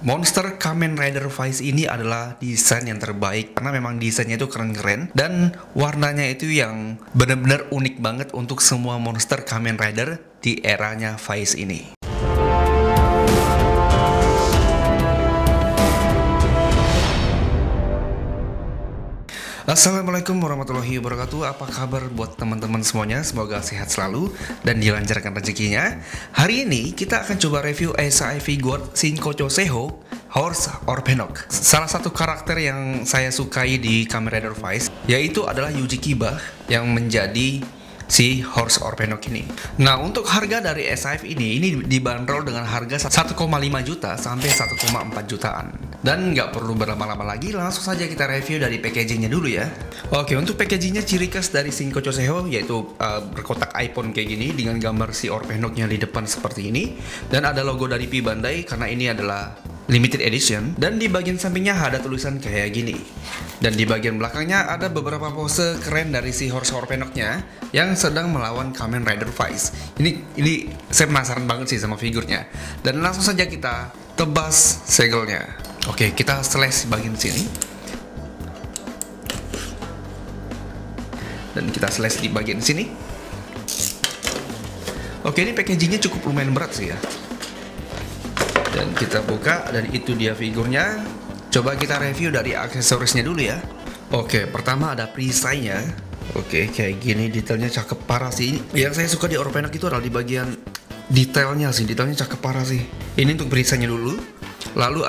Monster Kamen Rider Vice ini adalah desain yang terbaik karena memang desainnya itu keren-keren dan warnanya itu yang benar-benar unik banget untuk semua monster Kamen Rider di eranya Vice ini. Assalamualaikum warahmatullahi wabarakatuh. Apa kabar buat teman-teman semuanya? Semoga sehat selalu dan dilancarkan rezekinya. Hari ini kita akan coba review SAE figure Shinkocho Seho Horse Orpenok. Salah satu karakter yang saya sukai di Kamen Rider Vice yaitu adalah Yuji Kiba yang menjadi si Horse Orpenok ini. Nah, untuk harga dari SAF ini dibanderol dengan harga 1,5 juta sampai 1,4 jutaan. Dan nggak perlu berlama-lama lagi, langsung saja kita review dari packagingnya dulu ya. Oke, untuk packagingnya ciri khas dari Shinkocho Seho yaitu berkotak iPhone kayak gini dengan gambar si Orpenoknya di depan seperti ini. Dan ada logo dari P Bandai karena ini adalah limited edition, dan di bagian sampingnya ada tulisan kayak gini. Dan di bagian belakangnya ada beberapa pose keren dari si Horse Orpenoknya yang sedang melawan Kamen Rider Vice. Ini saya penasaran banget sih sama figurnya. Dan langsung saja kita tebas segelnya. Oke, kita slash bagian sini. Dan kita slash di bagian sini. Oke, ini packagingnya cukup lumayan berat sih ya. Dan kita buka, dan itu dia figurnya. Coba kita review dari aksesorisnya dulu ya. Oke, pertama ada perisainya. Oke, kayak gini, detailnya cakep parah sih. Yang saya suka di Orpenok itu adalah di bagian detailnya sih, detailnya cakep parah sih. Ini untuk perisainya dulu. Lalu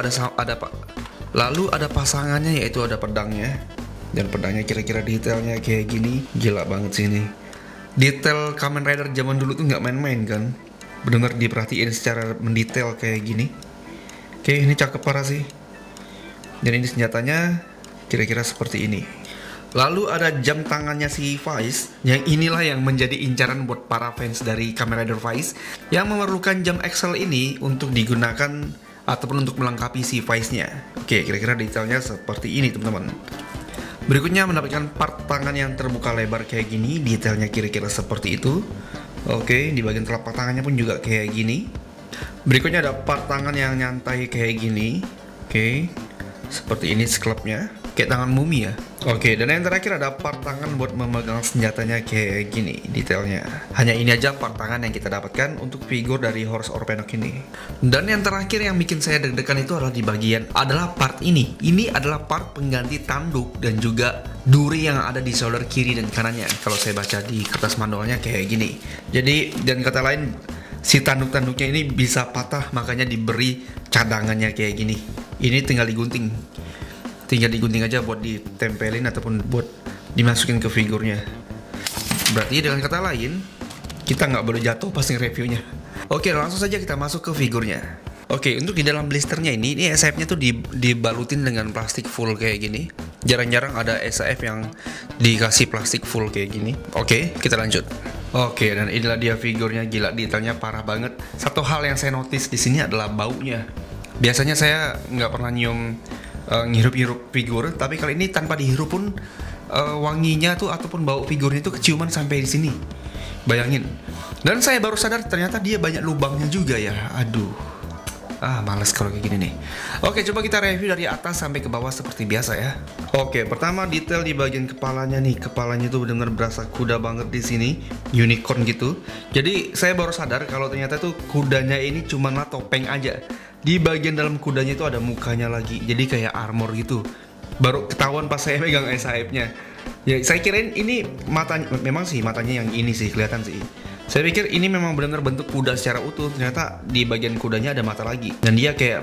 ada pasangannya, yaitu ada pedangnya. Dan pedangnya kira-kira detailnya kayak gini, gila banget sih ini. Detail Kamen Rider zaman dulu tuh nggak main-main kan. Benar-benar diperhatiin secara mendetail kayak gini. Oke, ini cakep parah sih. Dan ini senjatanya kira-kira seperti ini. Lalu ada jam tangannya si Vice, yang inilah yang menjadi incaran buat para fans dari Kamen Rider Vice yang memerlukan jam Excel ini untuk digunakan ataupun untuk melengkapi si Vice-nya. Oke, kira-kira detailnya seperti ini teman-teman. Berikutnya mendapatkan part tangan yang terbuka lebar kayak gini, detailnya kira-kira seperti itu. Oke, di bagian telapak tangannya pun juga kayak gini. Berikutnya ada part tangan yang nyantai kayak gini. Oke, seperti ini sklepnya, kayak tangan mumi ya. Oke, dan yang terakhir ada part tangan buat memegang senjatanya kayak gini detailnya. Hanya ini aja part tangan yang kita dapatkan untuk figur dari Horse Orpenok ini. Dan yang terakhir yang bikin saya deg-degan itu adalah di bagian part ini. Ini adalah part pengganti tanduk dan juga duri yang ada di shoulder kiri dan kanannya. Kalau saya baca di kertas manualnya kayak gini. Jadi, dan kata lain, si tanduk-tanduknya ini bisa patah, makanya diberi cadangannya kayak gini. Ini tinggal digunting. Tinggal digunting aja buat ditempelin ataupun buat dimasukin ke figurnya. Berarti dengan kata lain, kita nggak boleh jatuh pas nge-reviewnya. Oke, langsung saja kita masuk ke figurnya. Oke, untuk di dalam blisternya ini SAF-nya tuh dibalutin dengan plastik full kayak gini. Jarang-jarang ada SAF yang dikasih plastik full kayak gini. Oke, kita lanjut. Oke, dan inilah dia figurnya, gila detailnya parah banget. Satu hal yang saya notice di sini adalah baunya. Biasanya saya nggak pernah nyium ngirup-ngirup figur, tapi kali ini tanpa dihirup pun wanginya tuh ataupun bau figurnya itu keciuman sampai di sini. Bayangin. Dan saya baru sadar ternyata dia banyak lubangnya juga ya. Aduh. Males kalau kayak gini nih. Oke, coba kita review dari atas sampai ke bawah seperti biasa ya. Oke, pertama detail di bagian kepalanya nih. Kepalanya tuh benar-benar berasa kuda banget di sini, unicorn gitu. Jadi saya baru sadar kalau ternyata tuh kudanya ini cumanlah topeng aja. Di bagian dalam kudanya itu ada mukanya lagi, jadi kayak armor gitu. Baru ketahuan pas saya pegang SAF-nya. Ya, saya kirain ini matanya, memang sih matanya yang ini sih kelihatan sih. Saya pikir ini memang benar-benar bentuk kuda secara utuh. Ternyata di bagian kudanya ada mata lagi. Dan dia kayak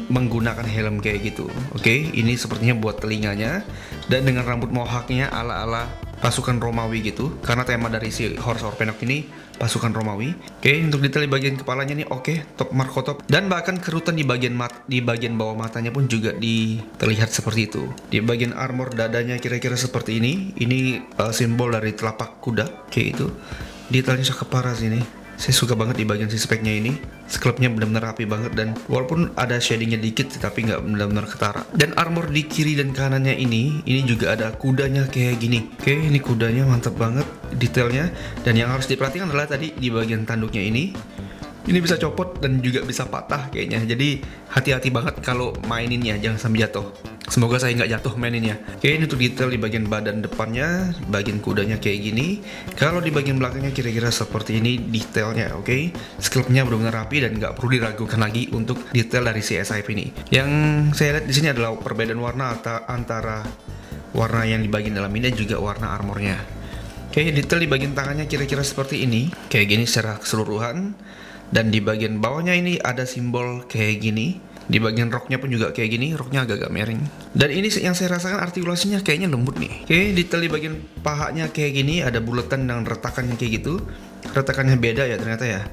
menggunakan helm kayak gitu. Oke, ini sepertinya buat telinganya. Dan dengan rambut mohawknya ala-ala pasukan Romawi gitu. Karena tema dari si Horse Orpenok ini pasukan Romawi. Oke, untuk detail di bagian kepalanya nih oke, top marko top. Dan bahkan kerutan di bagian bawah matanya pun juga terlihat seperti itu. Di bagian armor dadanya kira-kira seperti ini. Ini simbol dari telapak kuda kayak itu. Detailnya cakep parah sih ini. Saya suka banget di bagian si speknya ini. Sklepnya benar-benar rapi banget, dan walaupun ada shadingnya dikit tapi nggak benar-benar ketara. Dan armor di kiri dan kanannya ini juga ada kudanya kayak gini. Oke, ini kudanya mantap banget detailnya. Dan yang harus diperhatikan adalah tadi di bagian tanduknya ini bisa copot lembut dan juga bisa patah kayaknya. Jadi hati-hati banget kalau maininnya, jangan sampai jatuh. Semoga saya nggak jatuh maininnya. Oke, ini untuk detail di bagian badan depannya, bagian kudanya kayak gini. Kalau di bagian belakangnya kira-kira seperti ini detailnya, oke. Sculptnya benar-benar rapi dan nggak perlu diragukan lagi untuk detail dari si SIF ini. Yang saya lihat di sini adalah perbedaan warna antara warna yang di bagian dalam ini dan juga warna armornya. Oke, detail di bagian tangannya kira-kira seperti ini, kayak gini secara keseluruhan. Dan di bagian bawahnya ini ada simbol kayak gini. Di bagian roknya pun juga kayak gini, roknya agak-agak miring. Dan ini yang saya rasakan artikulasinya kayaknya lembut nih. Oke, detail di bagian pahanya kayak gini, ada bulatan dan retakannya kayak gitu. Retakannya beda ya ternyata ya.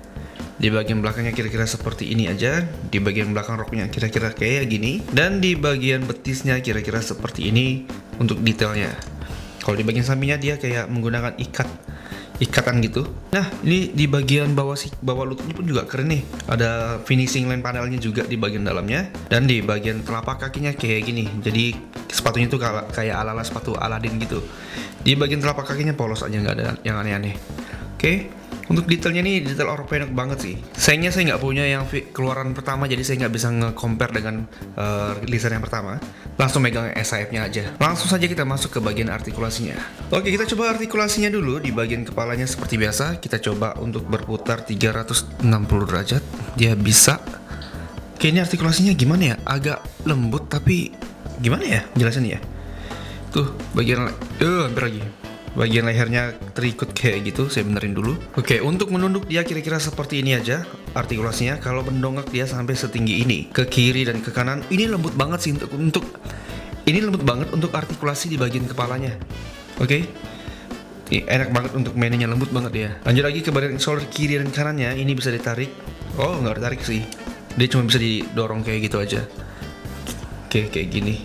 Di bagian belakangnya kira-kira seperti ini aja. Di bagian belakang roknya kira-kira kayak gini. Dan di bagian betisnya kira-kira seperti ini untuk detailnya. Kalau di bagian sampingnya dia kayak menggunakan ikatan gitu. Nah, ini di bagian bawah lututnya pun juga keren nih. Ada finishing line panelnya juga di bagian dalamnya. Dan di bagian telapak kakinya kayak gini. Jadi sepatunya tuh kayak ala-ala sepatu Aladdin gitu. Di bagian telapak kakinya polos aja, nggak ada yang aneh-aneh. Oke. Untuk detailnya nih, detail ortopedic banget sih. Sayangnya saya nggak punya yang keluaran pertama, jadi saya nggak bisa nge-compare dengan rilisan yang pertama. Langsung megang SIF-nya aja. Langsung saja kita masuk ke bagian artikulasinya. Oke, kita coba artikulasinya dulu. Di bagian kepalanya seperti biasa, kita coba untuk berputar 360 derajat. Dia bisa. Oke, ini artikulasinya gimana ya? Agak lembut, tapi gimana ya jelasannya ya? Tuh, bagian hampir lagi. Bagian lehernya terikut kayak gitu, saya benerin dulu. Oke, untuk menunduk dia kira-kira seperti ini aja artikulasinya. Kalau mendongak dia sampai setinggi ini, ke kiri dan ke kanan. Ini lembut banget sih ini lembut banget untuk artikulasi di bagian kepalanya. Oke. Ini enak banget untuk mainnya, lembut banget dia. Lanjut lagi ke bagian shoulder kiri dan kanannya, ini bisa ditarik. Oh, nggak ditarik sih. Dia cuma bisa didorong kayak gitu aja. Oke, kayak gini.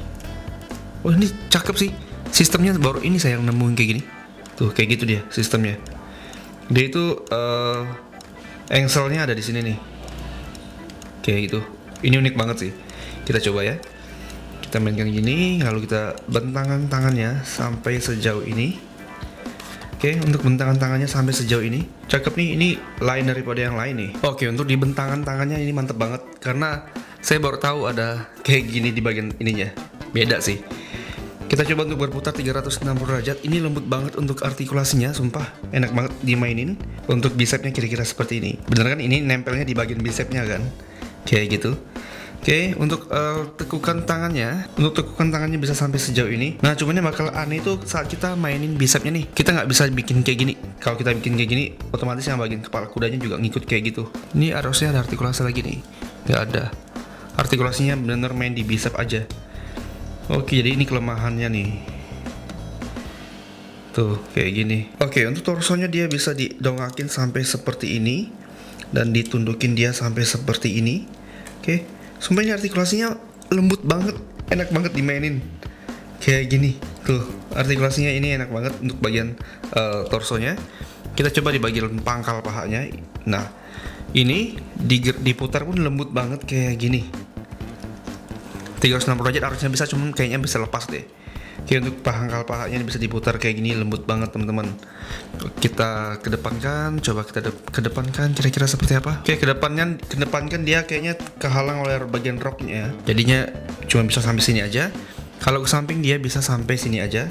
Oh, ini cakep sih. Sistemnya baru ini saya yang nemuin kayak gini. Tuh, kayak gitu dia sistemnya. Dia itu engselnya ada di sini nih. Kayak gitu. Ini unik banget sih. Kita coba ya. Kita mainkan gini, lalu kita bentangan tangannya sampai sejauh ini. Oke, untuk bentangan tangannya sampai sejauh ini. Cakep nih, ini lain daripada yang lain nih. Oke, untuk di bentangan tangannya ini mantep banget karena saya baru tahu ada kayak gini di bagian ininya. Beda sih. Kita coba untuk berputar 360 derajat. Ini lembut banget untuk artikulasinya, sumpah enak banget dimainin. Untuk bicepnya kira-kira seperti ini. Bener kan ini nempelnya di bagian bicepnya kan? Kayak gitu. Oke, untuk tekukan tangannya. Untuk tekukan tangannya bisa sampai sejauh ini. Nah, cuman yang bakal aneh itu saat kita mainin bicepnya nih. Kita nggak bisa bikin kayak gini. Kalau kita bikin kayak gini, otomatis yang bagian kepala kudanya juga ngikut kayak gitu. Ini harusnya ada artikulasi lagi nih. Nggak ada. Artikulasinya bener-bener main di bicep aja. Oke, jadi ini kelemahannya nih. Tuh, kayak gini. Oke, untuk torsonya dia bisa didongakin sampai seperti ini. Dan ditundukin dia sampai seperti ini. Oke, sumpah ini artikulasinya lembut banget. Enak banget dimainin. Kayak gini. Tuh, artikulasinya ini enak banget untuk bagian torsonya. Kita coba di bagian pangkal pahanya. Nah, ini diputar pun lembut banget kayak gini. 360 derajat harusnya bisa, cuman kayaknya bisa lepas deh. Oke, untuk pangkal pahanya bisa diputar kayak gini, lembut banget teman-teman. Kita kedepankan, coba kita kedepankan kira-kira seperti apa. Oke, kedepankan dia kayaknya kehalang oleh bagian roknya. Jadinya cuma bisa sampai sini aja. Kalau ke samping dia bisa sampai sini aja.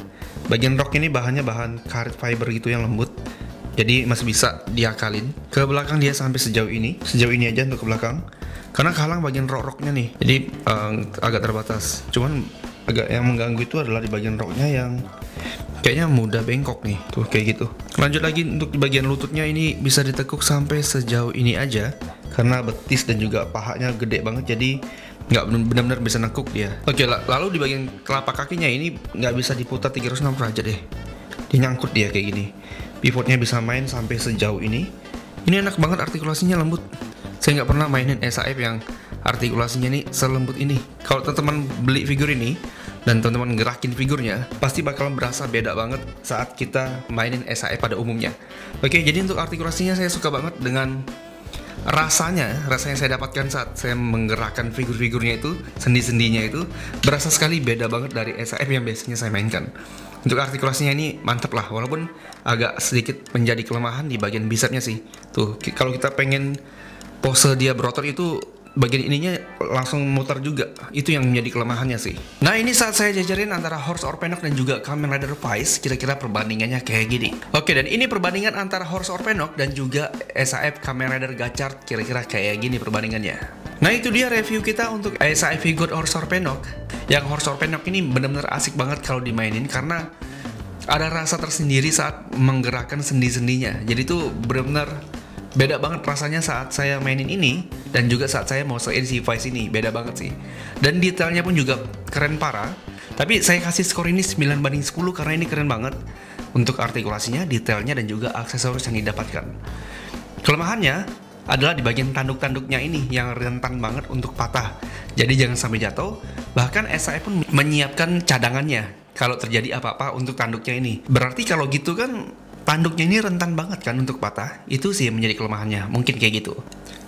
Bagian rok ini bahannya bahan karet fiber gitu yang lembut. Jadi masih bisa diakalin. Ke belakang dia sampai sejauh ini aja untuk ke belakang. Karena kehalang bagian roknya nih, jadi agak terbatas. Cuman agak yang mengganggu itu adalah di bagian roknya yang kayaknya mudah bengkok nih. Tuh, kayak gitu. Lanjut lagi untuk di bagian lututnya, ini bisa ditekuk sampai sejauh ini aja. Karena betis dan juga pahanya gede banget, jadi nggak benar-benar bisa nekuk dia. Oke, lalu di bagian telapak kakinya ini nggak bisa diputar 360 derajat deh. Dia nyangkut dia kayak gini. Pivotnya bisa main sampai sejauh ini. Ini enak banget, artikulasinya lembut. Saya nggak pernah mainin SIF yang artikulasinya nih selembut ini. Kalau teman-teman beli figur ini dan teman-teman gerakin figurnya, pasti bakal berasa beda banget saat kita mainin SIF pada umumnya. Oke, jadi untuk artikulasinya saya suka banget dengan rasanya saya dapatkan saat saya menggerakkan figur-figurnya itu, sendi-sendinya itu berasa sekali beda banget dari SIF yang biasanya saya mainkan. Untuk artikulasinya ini mantep lah, walaupun agak sedikit menjadi kelemahan di bagian bicepnya sih. Tuh, kalau kita pengen pose dia berotot itu bagian ininya langsung muter juga. Itu yang menjadi kelemahannya sih. Nah, ini saat saya jajarin antara Horse Orpenok dan juga Kamen Rider Vice, kira-kira perbandingannya kayak gini. Oke, dan ini perbandingan antara Horse Orpenok dan juga SAF Kamen Rider Gachard, kira-kira kayak gini perbandingannya. Nah, itu dia review kita untuk SAF Figure Horse Orpenok. Yang Horse Orpenok ini benar-benar asik banget kalau dimainin karena ada rasa tersendiri saat menggerakkan sendi-sendinya. Jadi tuh benar-benar beda banget rasanya saat saya mainin ini dan juga saat saya mau sein si Vice ini, beda banget sih. Dan detailnya pun juga keren parah. Tapi saya kasih skor ini 9/10 karena ini keren banget untuk artikulasinya, detailnya dan juga aksesoris yang didapatkan. Kelemahannya adalah di bagian tanduk-tanduknya ini yang rentan banget untuk patah. Jadi jangan sampai jatuh. Bahkan SAE pun menyiapkan cadangannya kalau terjadi apa-apa untuk tanduknya ini. Berarti kalau gitu kan tanduknya ini rentan banget kan untuk patah. Itu sih yang menjadi kelemahannya, mungkin kayak gitu.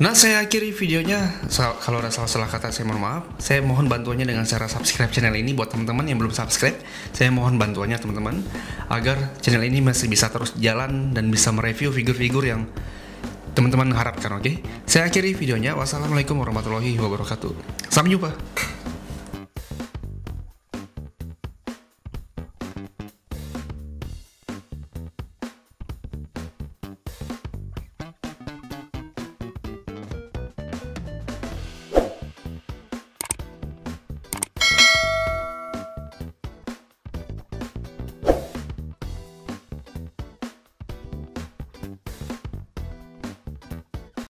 Nah, saya akhiri videonya. Kalau ada salah-salah kata saya mohon maaf. Saya mohon bantuannya dengan cara subscribe channel ini buat teman-teman yang belum subscribe. Saya mohon bantuannya teman-teman agar channel ini masih bisa terus jalan dan bisa mereview figur-figur yang teman-teman harapkan. Oke? Saya akhiri videonya. Wassalamualaikum warahmatullahi wabarakatuh. Sampai jumpa.